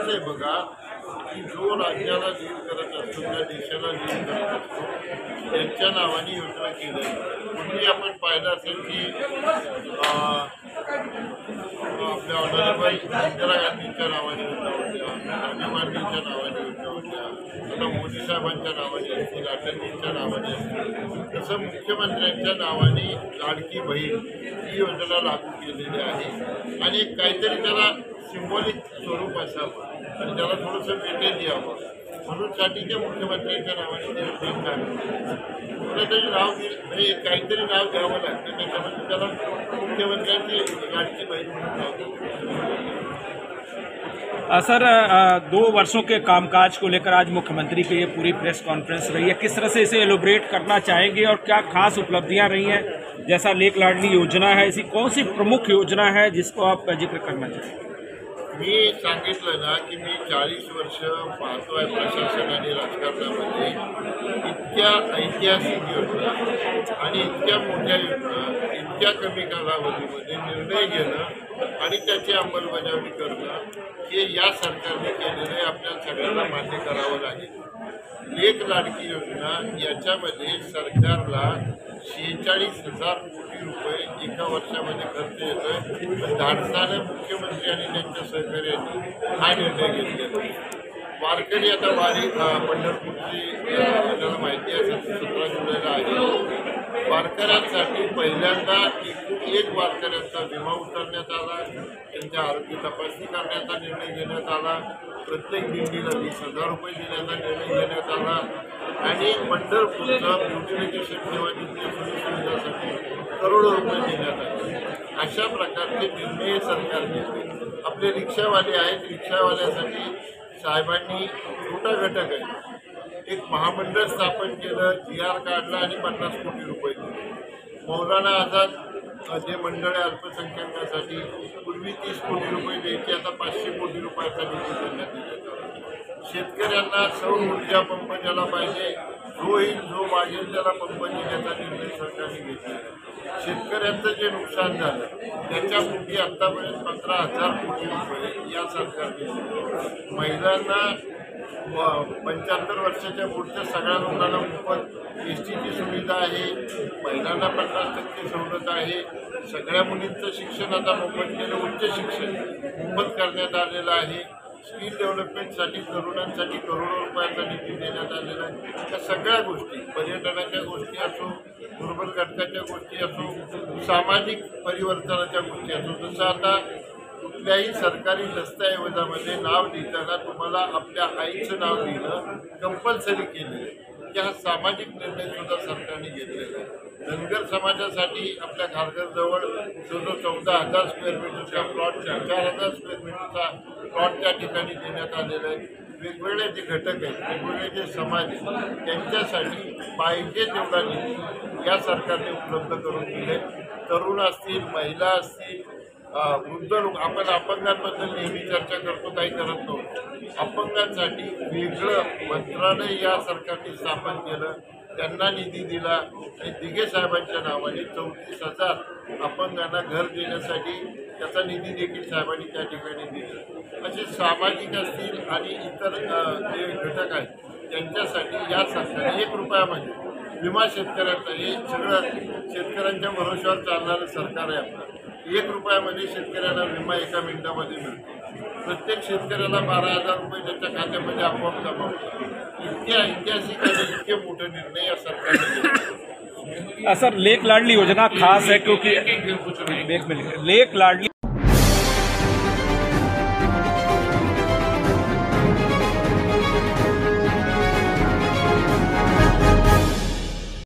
कसं आहे बघा की जो राज्याला लीड करत असतो त्या देशाला लीड करत असतो त्यांच्या नावाने योजना केल्या पूर्वी आपण पाहिलं असेल की आपल्या ऑनरेबल इंदिरा गांधींच्या नावाने योजना होत्या, राजीव गांधींच्या नावाने योजना होत्या, आता मोदी साहेबांच्या नावाने असतील, अटलजींच्या नावाने असतील, तसं मुख्यमंत्र्यांच्या नावाने लाडकी बहीण ही योजना लागू केलेली आहे आणि काहीतरी त्याला सिंबॉलिक स्वरूप असावं आणि त्याला थोडंसं वेटेज यावं म्हणून साठीच्या मुख्यमंत्र्यांच्या नावाने ते योजना कुठेतरी नाव म्हणजे काहीतरी नाव घ्यावं लागतं त्याच्यामध्ये त्याला मुख्यमंत्र्यांची लाडकी बहीण म्हणून नाव. सर 2 वर्षों के कामकाज को लेकर आज मुख्यमंत्री की ये पूरी प्रेस कॉन्फ्रेंस रही है, किस तरह से इसे एलोब्रेट करना चाहेंगे और क्या खास उपलब्धियां रही हैं? जैसा लेक लाडली योजना है, ऐसी कौन सी प्रमुख योजना है जिसको आप जिक्र करना चाहेंगे? मी सांगितलं ना की मी 40 वर्ष पाहतोय प्रशासन आणि राजकारणामध्ये इतक्या ऐतिहासिक योजना आणि इतक्या मोठ्या योजना इतक्या कमी कालावधीमध्ये निर्णय घेणं आणि त्याची अंमलबजावणी करणं हे या सरकारने केलेलं आपल्याला सगळ्यांना मान्य करावं लागेल. लेक लाडकी योजना याच्यामध्ये सरकारला 46,000 कोटी रुपये एका वर्षामध्ये खर्च येतोय. धाडसानं मुख्यमंत्री आणि त्यांच्या सहकार्यांनी हा निर्णय घेतलेला. वारकरी आता पंढरपूरची आपल्याला माहिती असेल 17 जुलैला आहे. वारकऱ्यांसाठी पहिल्यांदा एकूण 1 वारकऱ्यांचा विमा उतरण्यात आला, त्यांच्या आरोग्य तपासणी करण्याचा निर्णय घेण्यात आला, प्रत्येक दिंडीला 20,000 रुपये देण्याचा निर्णय घेण्यात आला आणि पंढरपूरचं ब्युटिफिकेशन किंवा तिथल्या सुविधासाठी करोडो रुपये देण्यात आले. अशा प्रकारचे निर्णय सरकार घेतले. आपले रिक्षावाले आहेत, रिक्षावाल्यासाठी साहेबांनी छोटा घटक आहे एक महामंडळ स्थापन केलं, GR काढला आणि 50 कोटी रुपये दिले. मौलाना आझाद जे मंडळ आहे अल्पसंख्याकांसाठी पूर्वी 30 कोटी रुपये द्यायचे, आता 500 कोटी रुपयाचा निधी देण्यात येतो. शेतकऱ्यांना सौर ऊर्जा पंप ज्याला पाहिजे जो येईल जो मागेल त्याला पंप देण्याचा निर्णय सरकारने घेतला. शेतकऱ्यांचं जे नुकसान झालं त्याच्यापूर्वी आत्तापर्यंत 15,000 कोटी रुपये या सरकारने. महिलांना 75 वर्षाच्या पुढच्या सगळ्या लोकांना मोफत STची सुविधा आहे, महिलांना 50% सवलत आहे, सगळ्या मुलींचं शिक्षण आता मोफत केलं, उच्च शिक्षण मोफत करण्यात आलेलं आहे. स्किल डेव्हलपमेंटसाठी तरुणांसाठी करोडो रुपयाचा निधी देण्यात आलेला आहे. त्या सगळ्या गोष्टी पर्यटनाच्या गोष्टी असो, दुर्बल घटकाच्या गोष्टी असो, सामाजिक परिवर्तनाच्या गोष्टी असो. जसं आता कुठल्याही सरकारी दस्तऐवजामध्ये नाव लिहिताना तुम्हाला आपल्या आईचं नाव लिहिणं कंपल्सरी केलेलं आहे. हा सामाजिक निर्णय सुद्धा सरकारने घेतलेला आहे. धनगर समाजासाठी आपल्या घारघरजवळ जो 14,000 स्क्वेअर मीटरचा प्लॉट 4,000 स्क्वेअर मीटरचा प्लॉट त्या ठिकाणी देण्यात आलेला आहे. वेगवेगळे जे घटक आहेत, वेगवेगळे जे समाज आहेत त्यांच्यासाठी पाहिजे तेवढा निधी या सरकारने उपलब्ध करून दिले. तरुण असतील, महिला असतील, वृद्ध लोक, आपण अपंगांबद्दल नेहमी चर्चा करतो, काही करत नव्हतो. अपंगांसाठी वेगळं मंत्रालय या सरकारने स्थापन केलं, त्यांना निधी दिला आणि दिघे साहेबांच्या नावाने 34,000 अपंगांना घर देण्यासाठी त्याचा निधी देखील साहेबांनी त्या ठिकाणी दिला. असे सामाजिक असतील आणि इतर जे घटक आहेत त्यांच्यासाठी या सरकारने 1 रुपयामध्ये विमा शेतकऱ्यांचा, हे सगळं शेतकऱ्यांच्या भरोश्यावर चालणारं सरकार आहे आपलं. 1 रुपयामध्ये शेतकऱ्यांना विमा एका मिनिटामध्ये मिळतो. प्रत्येक शेतकऱ्याला 12,000 रुपये त्याच्या खात्यामध्ये आपोआप जमा होतात. इतके ऐतिहासिक आणि इतके मोठे निर्णय या सरकारने घेतले. सर लेक लाडली योजना खास है क्योंकि लेक लाडली